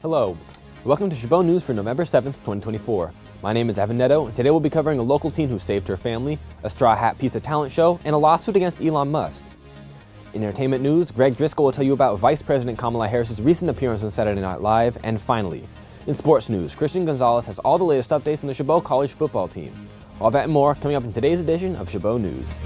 Hello, welcome to Chabot News for November 7th, 2024. My name is Evan Netto, and today we'll be covering a local teen who saved her family, a Straw Hat Pizza talent show, and a lawsuit against Elon Musk. In entertainment news, Greg Driscoll will tell you about Vice President Kamala Harris' recent appearance on Saturday Night Live, and finally, in sports news, Christian Gonzalez has all the latest updates on the Chabot College football team. All that and more coming up in today's edition of Chabot News.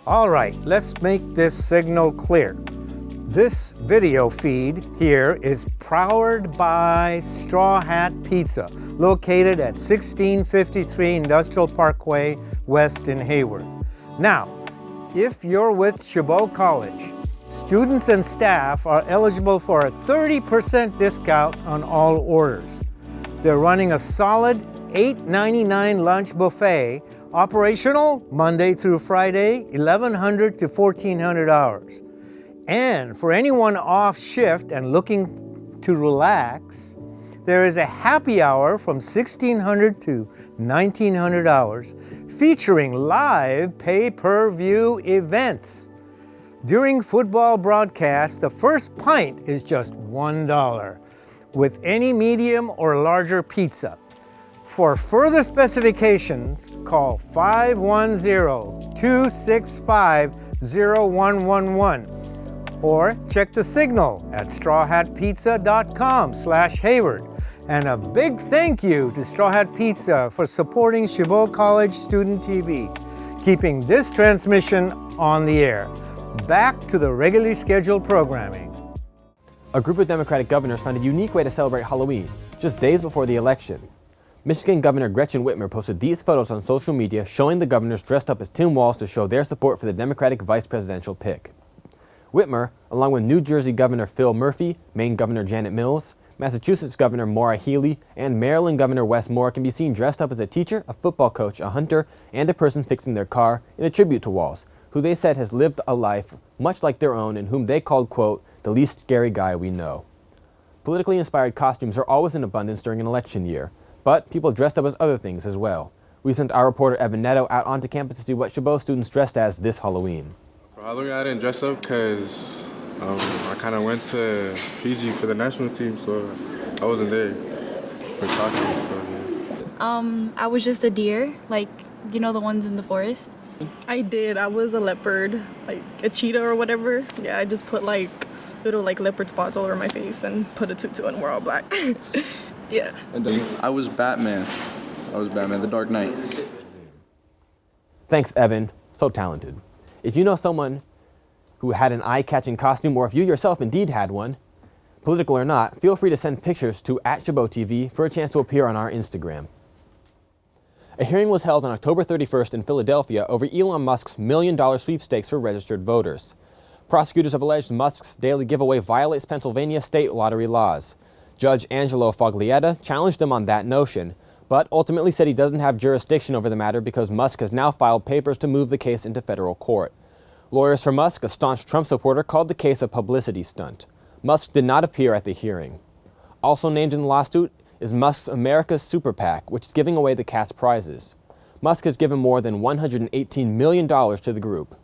All right, let's make this signal clear. This video feed here is powered by Straw Hat Pizza, located at 1653 Industrial Parkway West in Hayward. Now, if you're with Chabot College, students and staff are eligible for a 30% discount on all orders. They're running a solid $8.99 lunch buffet, operational Monday through Friday, 1100 to 1400 hours. And for anyone off shift and looking to relax, there is a happy hour from 1600 to 1900 hours featuring live pay-per-view events. During football broadcasts, the first pint is just $1 with any medium or larger pizza. For further specifications, call 510-265-0111 or check the signal at strawhatpizza.com/Hayward. And a big thank you to Straw Hat Pizza for supporting Chabot College Student TV, keeping this transmission on the air. Back to the regularly scheduled programming. A group of Democratic governors found a unique way to celebrate Halloween, just days before the election. Michigan Governor Gretchen Whitmer posted these photos on social media showing the governors dressed up as Tim Walz to show their support for the Democratic vice presidential pick. Whitmer, along with New Jersey Governor Phil Murphy, Maine Governor Janet Mills, Massachusetts Governor Maura Healey, and Maryland Governor Wes Moore can be seen dressed up as a teacher, a football coach, a hunter, and a person fixing their car in a tribute to Walz, who they said has lived a life much like their own and whom they called, quote, the least scary guy we know. Politically inspired costumes are always in abundance during an election year, but people dressed up as other things as well. We sent our reporter Evan Netto out onto campus to see what Chabot students dressed as this Halloween. For Halloween, I didn't dress up because I kind of went to Fiji for the national team, so I wasn't there for talking. So, yeah. I was just a deer, like, you know, the ones in the forest. I did. I was a leopard, like a cheetah or whatever. Yeah, I just put like little like leopard spots all over my face and put a tutu and we're all black. Yeah. And I was Batman. The Dark Knight. Thanks, Evan. So talented. If you know someone who had an eye-catching costume, or if you yourself indeed had one, political or not, feel free to send pictures to @ChabotTV for a chance to appear on our Instagram. A hearing was held on October 31st in Philadelphia over Elon Musk's $1 million sweepstakes for registered voters. Prosecutors have alleged Musk's daily giveaway violates Pennsylvania state lottery laws. Judge Angelo Foglietta challenged him on that notion, but ultimately said he doesn't have jurisdiction over the matter because Musk has now filed papers to move the case into federal court. Lawyers for Musk, a staunch Trump supporter, called the case a publicity stunt. Musk did not appear at the hearing. Also named in the lawsuit is Musk's America's Super PAC, which is giving away the cash prizes. Musk has given more than $118 million to the group.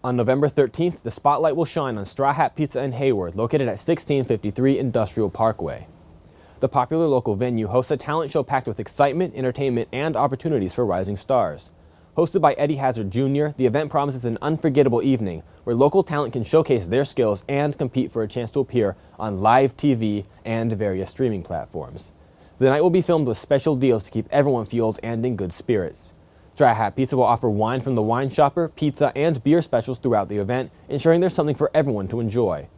On November 13th, the spotlight will shine on Straw Hat Pizza in Hayward, located at 1653 Industrial Parkway. The popular local venue hosts a talent show packed with excitement, entertainment, and opportunities for rising stars. Hosted by Eddie Hazard Jr., the event promises an unforgettable evening where local talent can showcase their skills and compete for a chance to appear on live TV and various streaming platforms. The night will be filmed with special deals to keep everyone fueled and in good spirits. Straw Hat Pizza will offer wine from the wine shopper, pizza, and beer specials throughout the event, ensuring there's something for everyone to enjoy.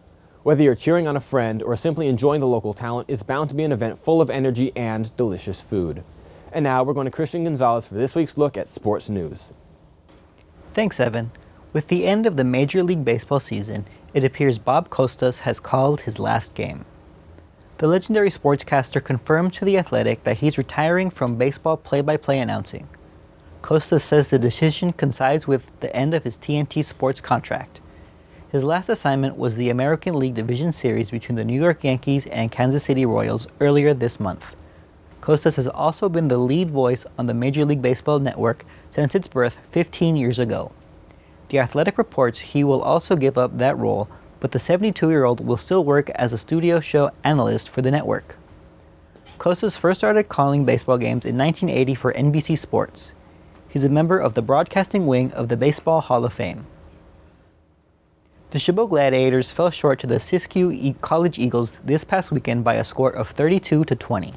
Whether you're cheering on a friend or simply enjoying the local talent, it's bound to be an event full of energy and delicious food. And now we're going to Christian Gonzalez for this week's look at sports news. Thanks, Evan. With the end of the Major League Baseball season, it appears Bob Costas has called his last game. The legendary sportscaster confirmed to The Athletic that he's retiring from baseball play-by-play announcing. Costas says the decision coincides with the end of his TNT Sports contract. His last assignment was the American League Division Series between the New York Yankees and Kansas City Royals earlier this month. Costas has also been the lead voice on the Major League Baseball network since its birth 15 years ago. The Athletic reports he will also give up that role, but the 72-year-old will still work as a studio show analyst for the network. Costas first started calling baseball games in 1980 for NBC Sports. He's a member of the broadcasting wing of the Baseball Hall of Fame. The Chabot Gladiators fell short to the Siskiyou College Eagles this past weekend by a score of 32-20.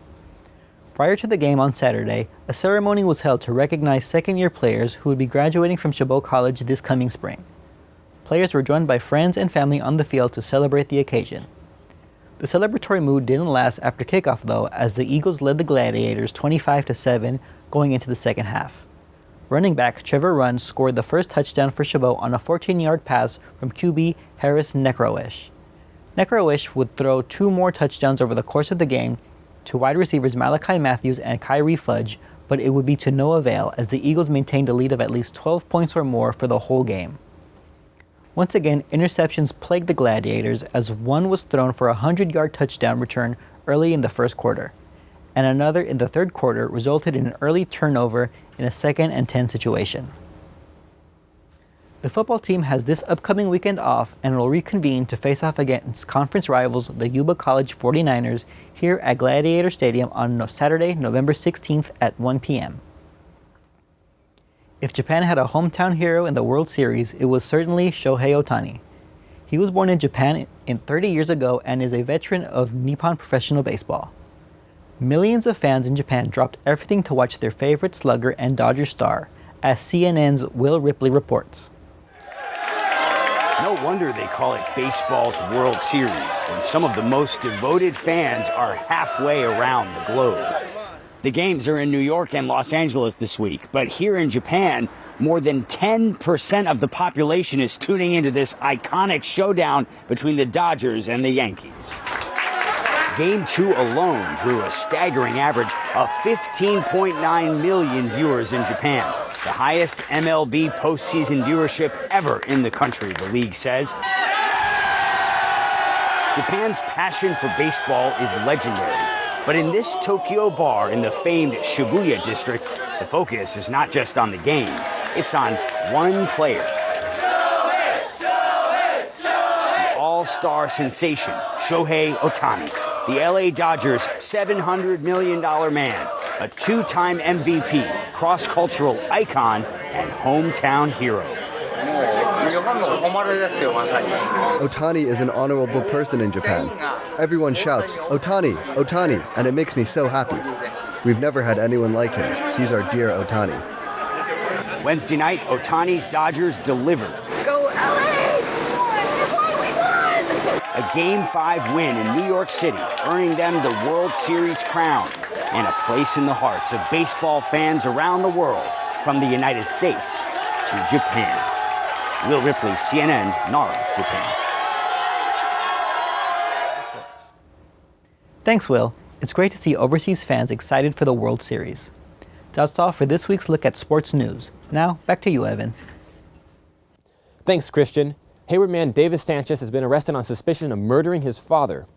Prior to the game on Saturday, a ceremony was held to recognize second-year players who would be graduating from Chabot College this coming spring. Players were joined by friends and family on the field to celebrate the occasion. The celebratory mood didn't last after kickoff, though, as the Eagles led the Gladiators 25-7 going into the second half. Running back Trevor Runn scored the first touchdown for Chabot on a 14-yard pass from QB Harris Necrowish. Necrowish would throw 2 more touchdowns over the course of the game to wide receivers Malachi Matthews and Kyrie Fudge, but it would be to no avail as the Eagles maintained a lead of at least 12 points or more for the whole game. Once again, interceptions plagued the Gladiators as one was thrown for a 100-yard touchdown return early in the first quarter, and another in the third quarter resulted in an early turnover in a 2nd and 10 situation. The football team has this upcoming weekend off and will reconvene to face off against conference rivals the Yuba College 49ers here at Gladiator Stadium on Saturday, November 16th at 1 p.m. If Japan had a hometown hero in the World Series, it was certainly Shohei Otani. He was born in Japan 30 years ago and is a veteran of Nippon professional baseball. Millions of fans in Japan dropped everything to watch their favorite slugger and Dodgers star, as CNN's Will Ripley reports. No wonder they call it baseball's World Series, when some of the most devoted fans are halfway around the globe. The games are in New York and Los Angeles this week, but here in Japan, more than 10% of the population is tuning into this iconic showdown between the Dodgers and the Yankees. Game 2 alone drew a staggering average of 15.9 million viewers in Japan, the highest MLB postseason viewership ever in the country, the league says. Japan's passion for baseball is legendary, but in this Tokyo bar in the famed Shibuya district, the focus is not just on the game, it's on one player. The all-star sensation, Shohei Otani. The LA Dodgers' $700 million man, a 2-time MVP, cross-cultural icon, and hometown hero. Otani is an honorable person in Japan. Everyone shouts, "Otani, Otani," and it makes me so happy. We've never had anyone like him. He's our dear Otani. Wednesday night, Otani's Dodgers delivered. Go LA! A Game 5 win in New York City, earning them the World Series crown and a place in the hearts of baseball fans around the world, from the United States to Japan. Will Ripley, CNN, Nara, Japan. Thanks, Will. It's great to see overseas fans excited for the World Series. That's all for this week's look at sports news. Now, back to you, Evan. Thanks, Christian. Hayward man Davis Sanchez has been arrested on suspicion of murdering his father.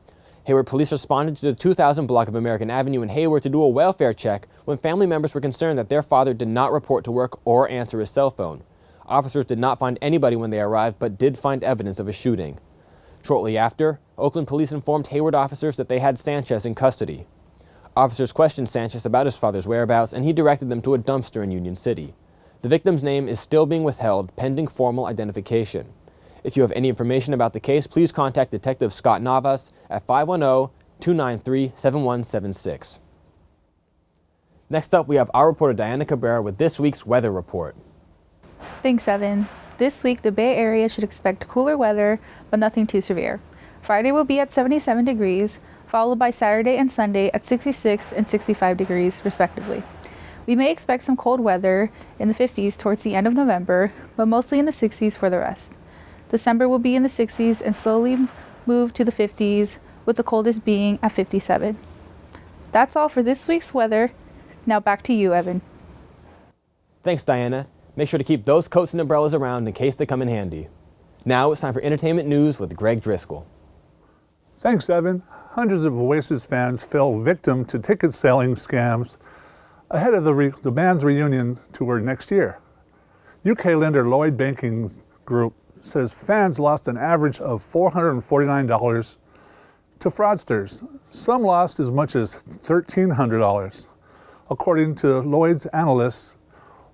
Hayward police responded to the 2000 block of American Avenue in Hayward to do a welfare check when family members were concerned that their father did not report to work or answer his cell phone. Officers did not find anybody when they arrived, but did find evidence of a shooting. Shortly after, Oakland police informed Hayward officers that they had Sanchez in custody. Officers questioned Sanchez about his father's whereabouts, and he directed them to a dumpster in Union City. The victim's name is still being withheld pending formal identification. If you have any information about the case, please contact Detective Scott Navas at 510-293-7176. Next up, we have our reporter Diana Cabrera with this week's weather report. Thanks, Evan. This week, the Bay Area should expect cooler weather, but nothing too severe. Friday will be at 77 degrees, followed by Saturday and Sunday at 66 and 65 degrees, respectively. We may expect some cold weather in the 50s towards the end of November, but mostly in the 60s for the rest. December will be in the 60s and slowly move to the 50s, with the coldest being at 57. That's all for this week's weather. Now back to you, Evan. Thanks, Diana. Make sure to keep those coats and umbrellas around in case they come in handy. Now it's time for entertainment news with Greg Driscoll. Thanks, Evan. hundreds of Oasis fans fell victim to ticket selling scams ahead of the band's reunion tour next year. UK lender Lloyd Banking Group says fans lost an average of $449 to fraudsters. Some lost as much as $1,300. According to Lloyd's analysts,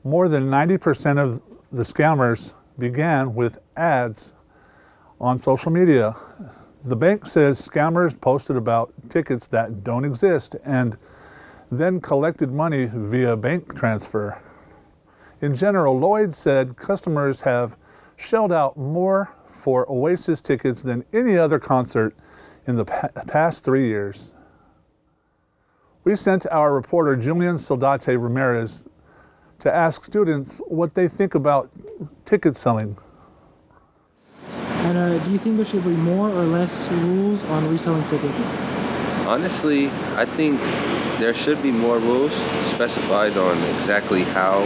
more than 90% of the scammers began with ads on social media. The bank says scammers posted about tickets that don't exist and then collected money via bank transfer. In general, Lloyd said customers have shelled out more for Oasis tickets than any other concert in the past 3 years. We sent our reporter Julian Soldate Ramirez to ask students what they think about ticket selling. And do you think there should be more or less rules on reselling tickets? Honestly, I think there should be more rules specified on exactly how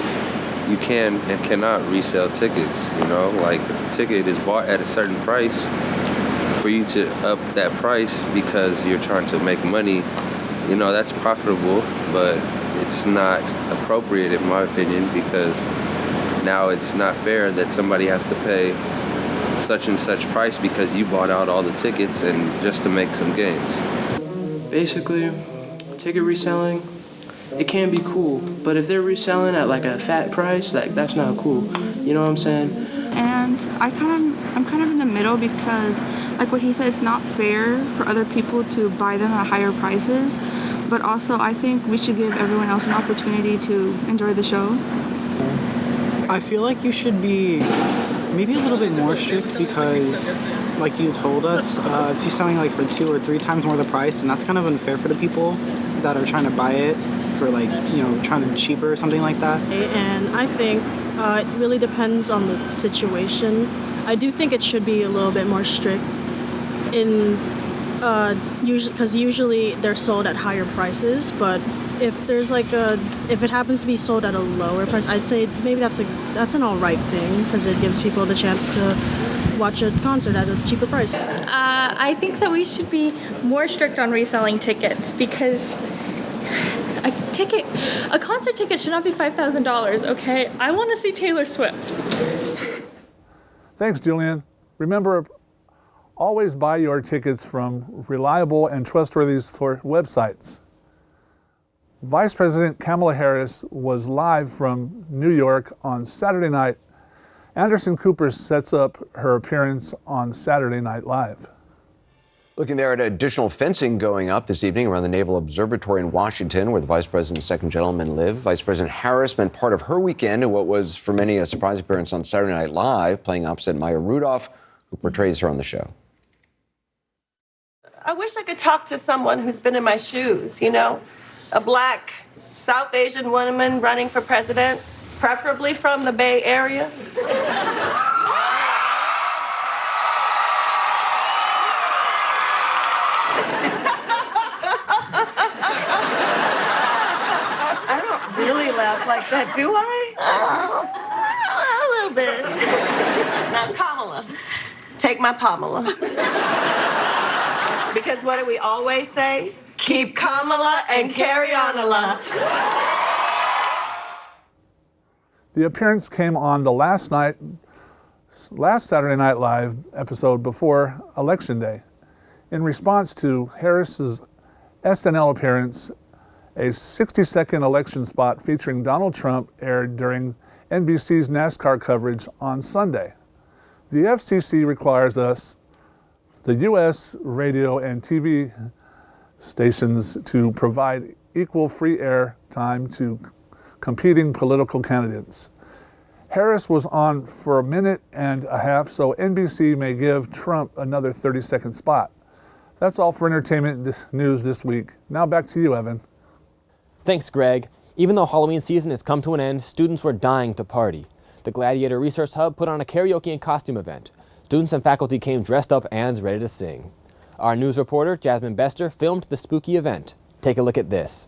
you can and cannot resell tickets. You know, like if the ticket is bought at a certain price, for you to up that price because you're trying to make money, you know, that's profitable, but it's not appropriate in my opinion, because now it's not fair that somebody has to pay such and such price because you bought out all the tickets and just to make some gains. Basically, ticket reselling, it can be cool, but if they're reselling at like a fat price, like that's not cool. You know what I'm saying? And I'm kind of in the middle because, like what he said, it's not fair for other people to buy them at higher prices. But also, I think we should give everyone else an opportunity to enjoy the show. I feel like you should be maybe a little bit more strict because, like you told us, if you're selling like for 2 or 3 times more the price, and that's kind of unfair for the people that are trying to buy it for, like, you know, trying to cheaper or something like that. And I think it really depends on the situation. I do think it should be a little bit more strict in because usually they're sold at higher prices, but if there's like if it happens to be sold at a lower price, I'd say maybe that's an all right thing because it gives people the chance to watch a concert at a cheaper price. I think that we should be more strict on reselling tickets because a concert ticket should not be $5,000, okay? I want to see Taylor Swift. Thanks, Julian. Remember, always buy your tickets from reliable and trustworthy websites. Vice President Kamala Harris was live from New York on Saturday night. Anderson Cooper sets up her appearance on Saturday Night Live. Looking there at additional fencing going up this evening around the Naval Observatory in Washington, where the Vice President and Second Gentleman live. Vice President Harris spent part of her weekend in what was, for many, a surprise appearance on Saturday Night Live, playing opposite Maya Rudolph, who portrays her on the show. I wish I could talk to someone who's been in my shoes, you know? A black South Asian woman running for president, preferably from the Bay Area. I don't really laugh like that, do I? A little bit. Now, Kamala, take my Pamela. Because what do we always say? Keep Kamala and carry on a lot. The appearance came on the last Saturday Night Live episode before Election Day. In response to Harris's SNL appearance, a 60-second election spot featuring Donald Trump aired during NBC's NASCAR coverage on Sunday. The FCC requires us, the U.S. radio and TV stations, to provide equal free air time to competing political candidates. Harris was on for a minute and a half, so NBC may give Trump another 30-second spot. That's all for entertainment news this week. Now back to you, Evan. Thanks, Greg. Even though Halloween season has come to an end, students were dying to party. The Gladiator Resource Hub put on a karaoke and costume event. Students and faculty came dressed up and ready to sing. Our news reporter, Jasmine Bester, filmed the spooky event. Take a look at this.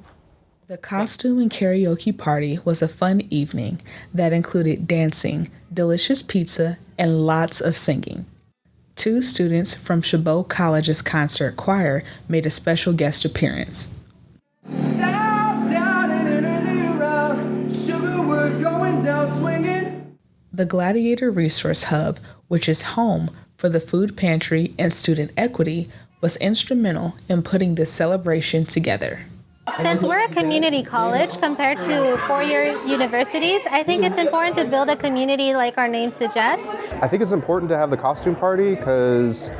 The costume and karaoke party was a fun evening that included dancing, delicious pizza, and lots of singing. 2 students from Chabot College's concert choir made a special guest appearance. The Gladiator Resource Hub, which is home for the food pantry and student equity, was instrumental in putting this celebration together. Since we're a community college compared to four-year universities, I think it's important to build a community like our name suggests. I think it's important to have the costume party because,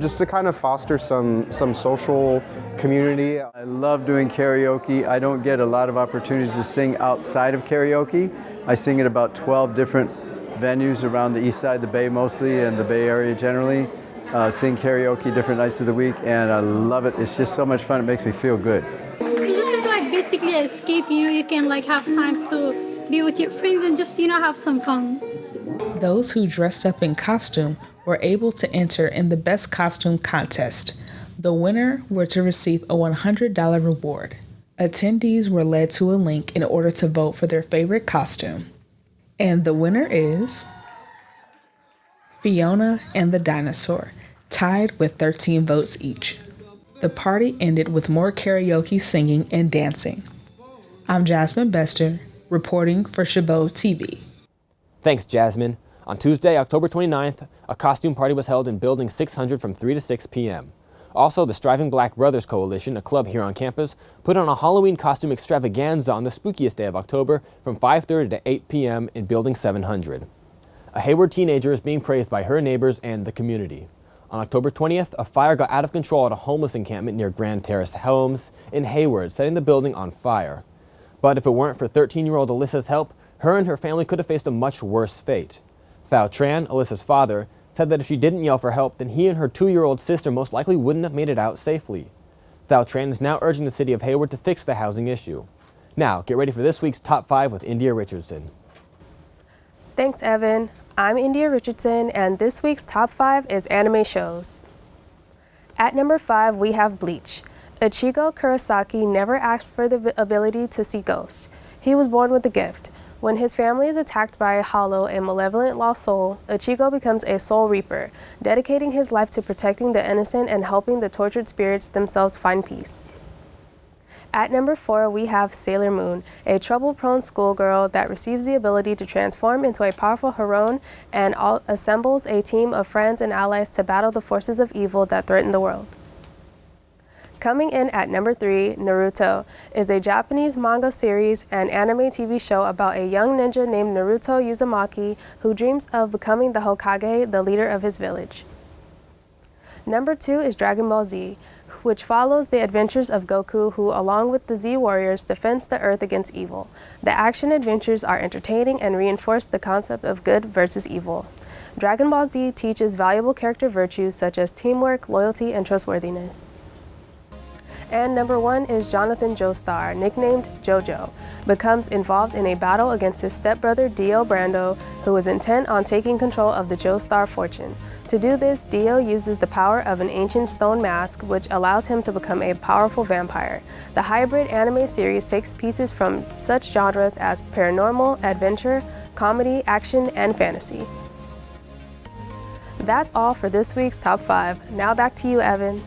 just to kind of foster some social community. I love doing karaoke. I don't get a lot of opportunities to sing outside of karaoke. I sing at about 12 different venues around the east side of the Bay mostly and the Bay Area generally. Sing karaoke different nights of the week, and I love it. It's just so much fun. It makes me feel good. This is like basically an escape. You can like have time to be with your friends and just have some fun. Those who dressed up in costume were able to enter in the Best Costume Contest. The winner were to receive a $100 reward. Attendees were led to a link in order to vote for their favorite costume. And the winner is Fiona and the Dinosaur, tied with 13 votes each. The party ended with more karaoke singing and dancing. I'm Jasmine Bester, reporting for Chabot TV. Thanks, Jasmine. On Tuesday, October 29th, a costume party was held in Building 600 from 3 to 6 p.m. Also, the Striving Black Brothers Coalition, a club here on campus, put on a Halloween costume extravaganza on the spookiest day of October from 5:30 to 8 p.m. in Building 700. A Hayward teenager is being praised by her neighbors and the community. On October 20th, a fire got out of control at a homeless encampment near Grand Terrace Homes in Hayward, setting the building on fire. But if it weren't for 13-year-old Alyssa's help, her and her family could have faced a much worse fate. Thao Tran, Alyssa's father, said that if she didn't yell for help, then he and her 2-year-old sister most likely wouldn't have made it out safely. Thao Tran is now urging the city of Hayward to fix the housing issue. Now, get ready for this week's Top 5 with India Richardson. Thanks, Evan. I'm India Richardson, and this week's Top 5 is anime shows. At number 5, we have Bleach. Ichigo Kurosaki never asked for the ability to see ghosts. He was born with the gift. When his family is attacked by a hollow and malevolent lost soul, Ichigo becomes a soul reaper, dedicating his life to protecting the innocent and helping the tortured spirits themselves find peace. At number 4, we have Sailor Moon, a trouble-prone schoolgirl that receives the ability to transform into a powerful heroine and assembles a team of friends and allies to battle the forces of evil that threaten the world. Coming in at number 3, Naruto is a Japanese manga series and anime TV show about a young ninja named Naruto Uzumaki who dreams of becoming the Hokage, the leader of his village. Number 2 is Dragon Ball Z, which follows the adventures of Goku, who, along with the Z Warriors, defends the Earth against evil. The action adventures are entertaining and reinforce the concept of good versus evil. Dragon Ball Z teaches valuable character virtues such as teamwork, loyalty, and trustworthiness. And number 1 is Jonathan Joestar, nicknamed JoJo, becomes involved in a battle against his stepbrother Dio Brando, who is intent on taking control of the Joestar fortune. To do this, Dio uses the power of an ancient stone mask, which allows him to become a powerful vampire. The hybrid anime series takes pieces from such genres as paranormal, adventure, comedy, action, and fantasy. That's all for this week's Top 5. Now back to you, Evan.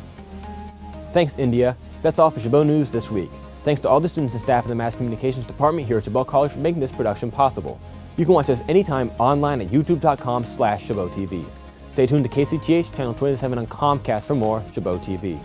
Thanks, India. That's all for Chabot News this week. Thanks to all the students and staff in the Mass Communications Department here at Chabot College for making this production possible. You can watch us anytime online at youtube.com/ChabotTV. Stay tuned to KCTH Channel 27 on Comcast for more Chabot TV.